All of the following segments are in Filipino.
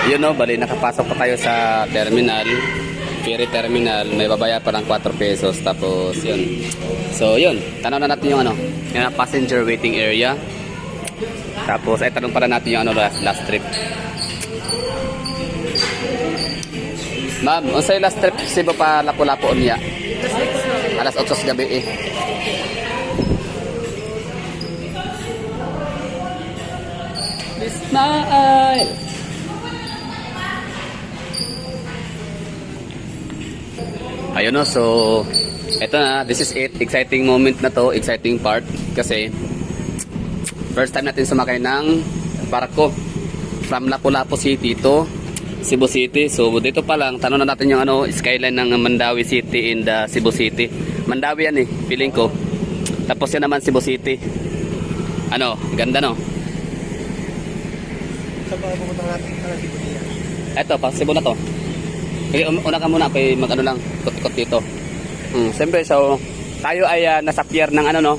yun no, bali nakapasok pa tayo sa terminal, ferry terminal, may babaya pa ng 4 pesos. Tapos yun. So yun, tanaw na natin yung ano, yung passenger waiting area. Tapos ay tanong pala natin yung ano, last trip. Ma'am, unsay last trip Cebu pa Lapu-Lapu unya? Alas 8 sa gabi eh. Smile. Ayun no, so eto na, this is it. Exciting moment na to, exciting part kasi first time natin sumakay ng barko from Lapu-Lapu City to Cebu City. So dito pa lang, tanong na natin yung ano, skyline ng Mandawi City in the Cebu City. Mandawi yan eh, feeling ko. Tapos yan naman Cebu City. Ano, ganda no? Saan ba pupunta natin sa Cebu niya? Eto, pa Cebu na to. Okay, una ka muna, kay mag-ano lang, kot-kot dito. Siyempre, so, tayo ay nasa pier ng ano no,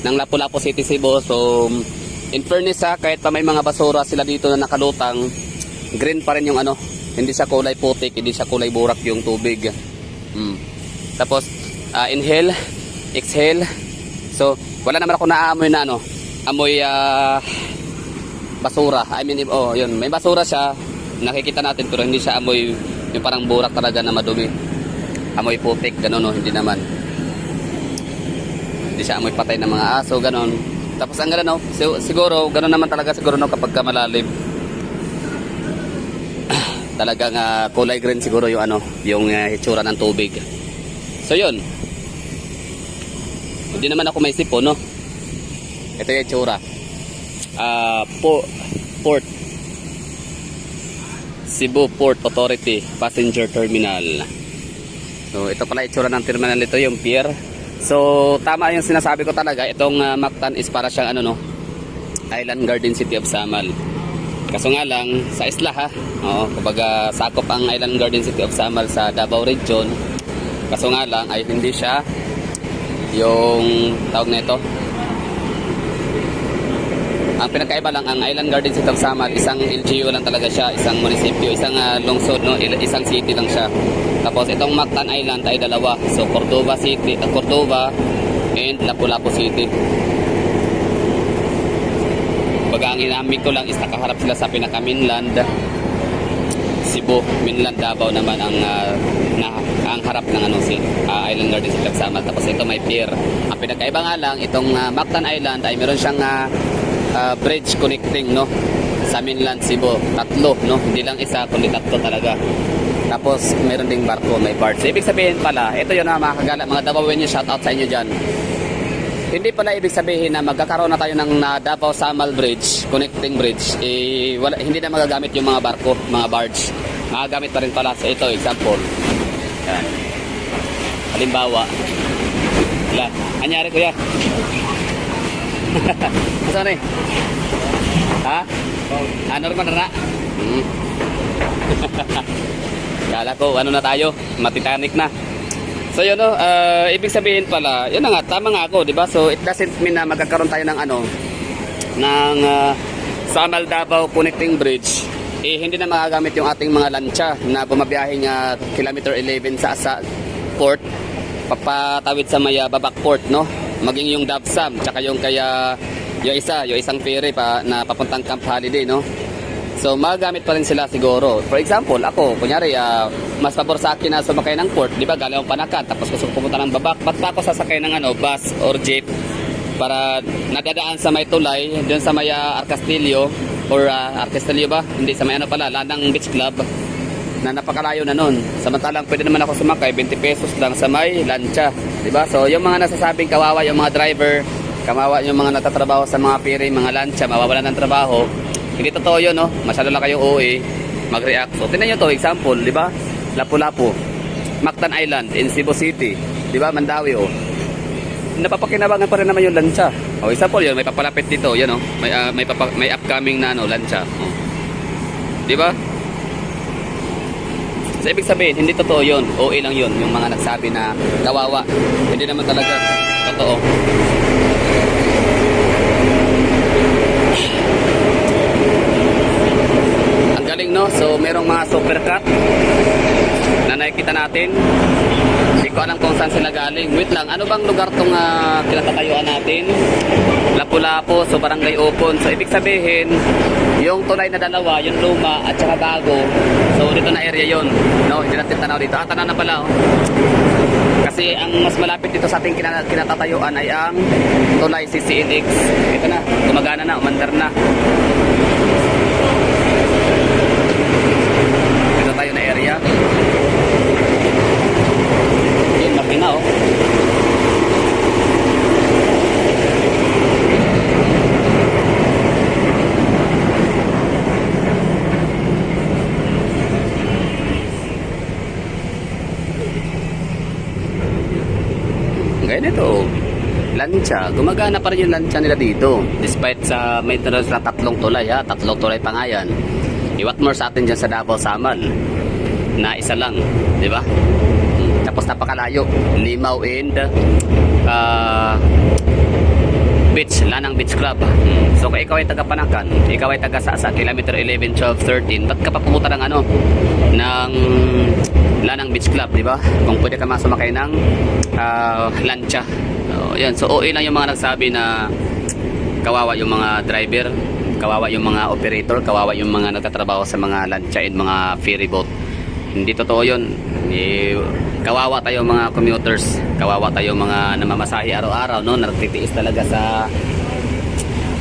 ng Lapu-Lapu City, Cebu. So, in fairness ha, kahit pa may mga basura sila dito na nakalutang, green pa rin yung ano, hindi siya kulay putik, hindi siya kulay burak yung tubig. Tapos, inhale, exhale. So, wala naman ako naamoy na ano, amoy basura. I mean, oh, yun, may basura siya, nakikita natin pero hindi siya amoy yung parang burak talaga na madumi. Amoy putik, gano'n no, hindi naman. Hindi siya amoy patay ng mga aso, gano'n. Tapos ang gano'n no, siguro, gano'n naman talaga siguro no kapag ka malalim. Talagang kulay green siguro yung ano, yung hitsura ng tubig. So yun. Hindi naman ako may sipon no. Ito yung hitsura. Port Cebu Port Authority Passenger Terminal. So ito pala itsura ng terminal nito, yung pier. So tama yung sinasabi ko talaga, itong Mactan is para siyang ano no, Island Garden City of Samal. Kaso nga lang sa isla ha. Oo, kumbaga sakop ang Island Garden City of Samal sa Davao Region. Kaso nga lang ay hindi siya yung tawag nito. Ang pinakaiba lang, ang Island Garden City of Samal, isang LGU lang talaga siya, isang munisipyo, isang lungsod, no? Isang city lang siya. Tapos itong Mactan Island ay dalawa. So Cordova City, Cordova and Lapu-Lapu City. Baga ang inamin ko lang is nakaharap sila sa pinaka-mainland. Cebu, mainland Davao naman ang harap ng ano, Island Garden City of Samal. Tapos ito may pier. Ang pinakaiba nga lang, itong Mactan Island ay meron siyang bridge connecting no sa mainland Cebu, tatlo no, hindi lang isa kundi tatlo talaga. Tapos meron ding barko, may barge. So, ibig sabihin pala, ito yun na mga kagala, mga Davaoan nyo, shout out sa inyo dyan. Hindi pala ibig sabihin na magkakaroon na tayo ng Davao Samal Bridge, connecting bridge, hindi na magagamit yung mga barko, mga barge. Magagamit pa rin pala. So ito example, yan. Halimbawa, anyari kuya. Saan eh? Ha? Normal na? Kala ko, ano na tayo? Matitanic na. So yun no, ibig sabihin pala, yun na nga, tama nga ako, di ba? So it doesn't mean na magkakaroon tayo ng ano, ng Samal Davao Connecting Bridge. Hindi na magagamit yung ating mga lancha na bumabiyahing kilometer 11 sa port, papatawid sa may Babak Port, no? Maging yung Davsam, tsaka yung isang ferry pa na papuntang Camp Holiday, no? So magagamit pa rin sila siguro. For example, ako, kunyari, mas pabor sa akin na sumakay ng port, di ba, galing akong Panakan, tapos gusto ko pumunta ng Babak, ba't pa ako sasakay ng ano, bus or jeep para nadadaan sa may tulay, dun sa may Arcastillo, or Arcastillo ba? Hindi, sa may ano pala, Lanang Beach Club, na napakalayo na nun. Samantalang pwede naman ako sumakay 20 pesos lang sa may lancha, diba? So yung mga nasasabing kawawa yung mga driver, kawawa yung mga natatrabaho sa mga ferry, mga lancha, mawawalan ng trabaho, hindi totoo yun, no? Masyado lang kayong OA mag-react. So tinan nyo to, example, diba? Lapu-Lapu, Mactan Island in Cebu City, diba? Mandawi, oh. Napapakinabangan pa rin naman yung lancha. O example yun, may papalapit dito, yan, oh. May upcoming na ano, lancha, oh. Diba? So ibig sabihin, hindi totoo yun. OA lang yun, yung mga nagsabi na kawawa. Hindi naman talaga totoo. Ang galing no. So merong mga supercut na nakikita natin. Hindi ko alam kung saan sila galing. Wait lang, ano bang lugar tong kinatatayuan natin? Lapu-Lapu, so Barangay Opon. So ibig sabihin, yung tulay na dalawa, yung luma at saka bago. So dito na area yon, no? Hindi natin tanaw dito. Tanaw na pala, oh. Kasi ang mas malapit dito sa ating kinatatayuan ay ang tulay CCNX. Ito na, gumagana na, umandar na. Ito tayo na area. Yun, laki na, oh. Ngayon ito, lancha. Gumagana pa rin yung lancha nila dito. Despite sa may na tatlong tulay, ha? Tatlong tulay pa nga yan. What more sa atin dyan sa Davao Samal na isa lang, di ba? Tapos napakalayo, Limao and Beach, Lanang Beach Club. So kung ikaw ay taga Panakan, ikaw ay taga sa kilometer 11, 12, 13, ba't ka pa pumunta ng ng Lanang Beach Club, di ba? Kung pwede ka masumakay ng lancha. So, yan. So OA lang yung mga nagsabi na kawawa yung mga driver, kawawa yung mga operator, kawawa yung mga nagtatrabaho sa mga lancha and mga ferry boat. Hindi totoo yun. Kawawa tayo mga commuters, kawawa tayo mga namamasahe araw-araw, no? Nagtitiis talaga sa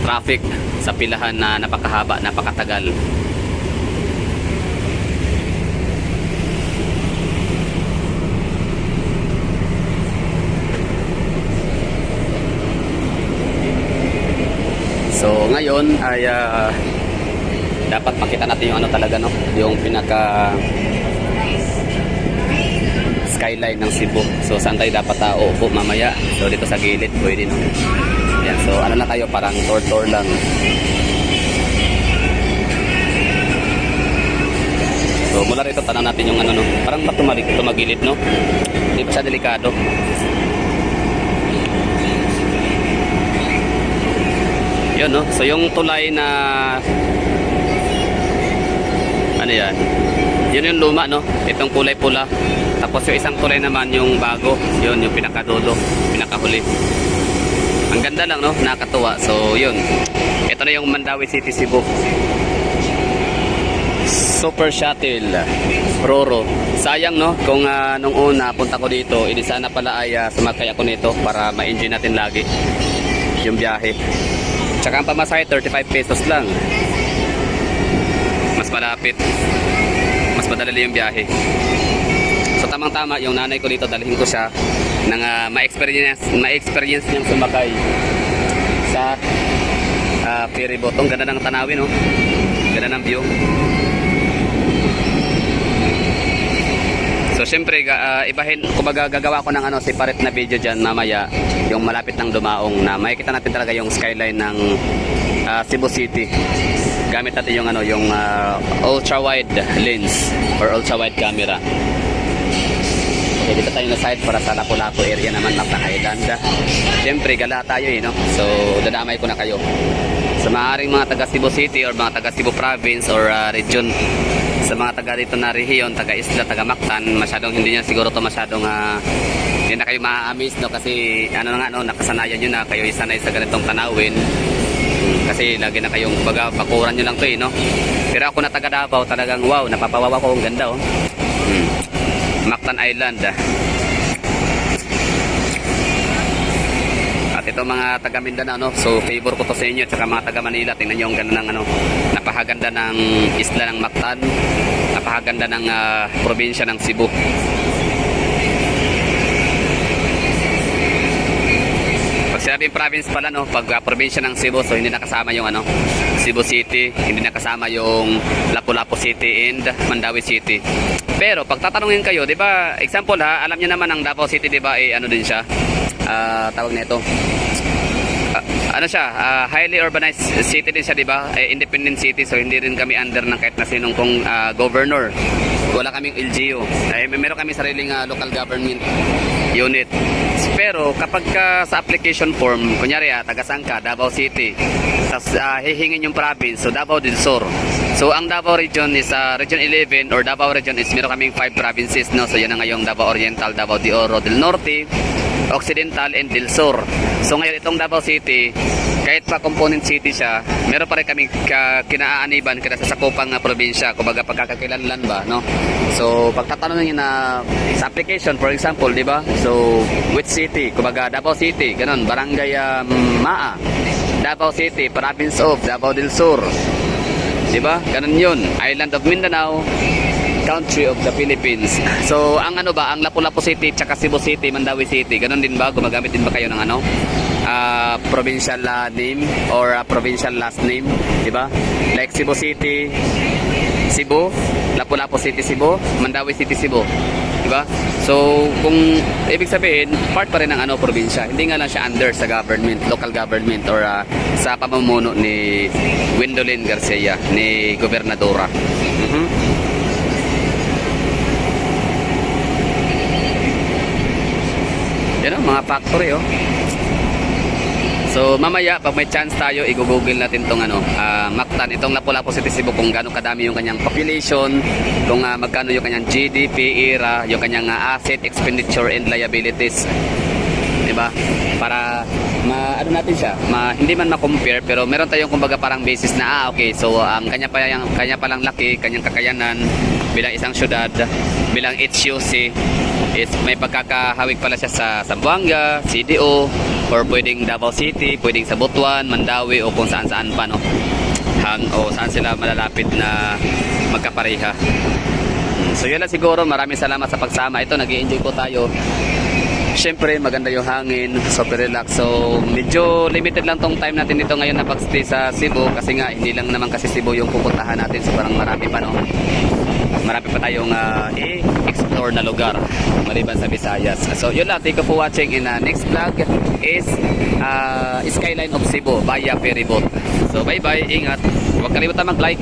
traffic, sa pilahan na napakahaba, napakatagal. So ngayon ay dapat makita natin yung talaga, no? Yung pinaka skyline ng Cebu. So saan tayo dapat upo mamaya? So dito sa gilid pwede, no? Yan. So ano na tayo, parang tour lang. So mula rito tanong natin yung no? Parang tumagilid, no? Hindi pa siya delikado. Yun, no? So yung tulay na ano yan, yun yung luma, no? Itong kulay pula. Tapos yung isang tulay naman yung bago, yun yung pinakadulo, pinakahuli. Ang ganda lang, no? Nakakatuwa. So yun, ito na yung Mandawi City, Cebu. Super Shuttle Roro. Sayang, no? Kung nung una punta ko dito, hindi sana pala ay sumakay ako nito para ma-enjoy natin lagi yung biyahe. Tsaka ang pamasahe 35 pesos lang. Mas malapit, mas madali yung biyahe. So tamang-tama yung nanay ko dito, dalhin ko siya nang ma-experience niyang sumakay sa ferry boat. Ang ganda ng tanawin, no? Ganda ng view. So syempre ibahin, kumbaga gagawa ko ng separate na video dyan mamaya, yung malapit ng dumaong na makikita natin talaga yung skyline ng Cebu City. Gamit natin yung ultra wide lens or ultra wide camera. Okay, dito tayo na side para sa Lapu-Lapu area naman, Mactan Island. Syempre gala tayo, no? So dadamay ko na kayo sa maaaring mga taga Cebu City or mga taga Cebu Province or region. Sa mga taga dito na rehiyon, taga Isla, taga Mactan, masyadong hindi niya siguro to masyadong hindi na kayo ma-amaze, no? Kasi nakasanayan nyo na, kayo isanay sa ganitong tanawin. Kasi lagi na kayong bakuran nyo lang to, no? Pero ako na taga Davao, talagang wow, napapawawa ko, ang ganda, oh. Mactan Island. At ito mga taga Mindanao, no? So favor ko to sa inyo, tsaka mga taga Manila, tingnan nyo ang ganda ng napakaganda ng isla ng Mactan, napakaganda ng probinsya ng Cebu. Pag sinabing province pala, no, pag probinsya ng Cebu, so hindi nakasama yung Cebu City, hindi nakasama yung Lapu-Lapu City and Mandawi City. Pero pag tatanungin kayo, 'di ba? Example, alam niyo naman ang Davao City, 'di ba? Din siya. Tawag nito. Highly urbanized city din siya, 'di ba? Independent city, so hindi rin kami under ng kahit na sinong governor. Wala kaming LGU. Meron kami sariling local government unit. Pero kapag sa application form, kunyari taga Sangka, Davao City, tapos hihingin yung province, so Davao del Sur. So ang Davao region is Region 11 or Davao region is meron kaming 5 provinces, no. So yan na ngayong Davao Oriental, Davao de Oro, del Norte, Occidental, and del Sur. So ngayon itong Davao City, kahit pa component city siya, meron pa rin kaming kinaaaniban kada sa sakupang probinsya, kumbaga pagkakakilanlan ba, no. So pagtatanong niyo na sa application, for example, di ba? So which city? Kumbaga Davao City, ganun, Barangay Maa, Davao City, Province of Davao del Sur. Diba? Ganun yun. Island of Mindanao, country of the Philippines. So, ang ano ba, ang Lapu-Lapu City, tsaka Cebu City, Mandawi City, ganun din ba? Gumagamit din ba kayo ng ano? Provincial name or provincial last name? Diba? Like Cebu City, Cebu, Lapu-Lapu City, Cebu, Mandawi City, Cebu. Diba? So, kung ibig sabihin, part pa rin ng ano, probinsya. Hindi nga lang siya under sa government, local government or sa pamumuno ni Gwendolyn Garcia, ni Gobernadora. Yan o, mga factory oh. So mamaya pag may chance tayo i-google natin tong ano, Mactan, itong Lapu-Lapu City, Cebu, kung gaano kadami yung kanyang population, kung magkano yung kanyang GDP, era, yung kanyang asset, expenditure and liabilities. Diba? Para ano natin siya, hindi man ma-compare pero meron tayong kumbaga parang basis na okay, so kanya pa lang laki, kanyang kakayanan bilang isang syudad, bilang HUC is may pagkakahawig pala siya sa Zamboanga, CDO, or pwedeng Davao City, pwedeng sa Butuan, Mandawi, o kung saan-saan pa, no? O saan sila malalapit na magkapareha. So yun lang siguro, maraming salamat sa pagsama. Ito, nag-i-enjoy po tayo. Siyempre, maganda yung hangin, super relax. So, medyo limited lang tong time natin dito ngayon na pag-stay sa Cebu kasi nga, hindi lang naman kasi Cebu yung pupuntahan natin. So, parang marami pa, no? Marami pa tayong i-explore na lugar maliban sa Visayas. So, yun lang. Thank you for watching. In next vlog is Skyline of Cebu via ferry boat. So, bye-bye. Ingat. Huwag kalimutan mag-like.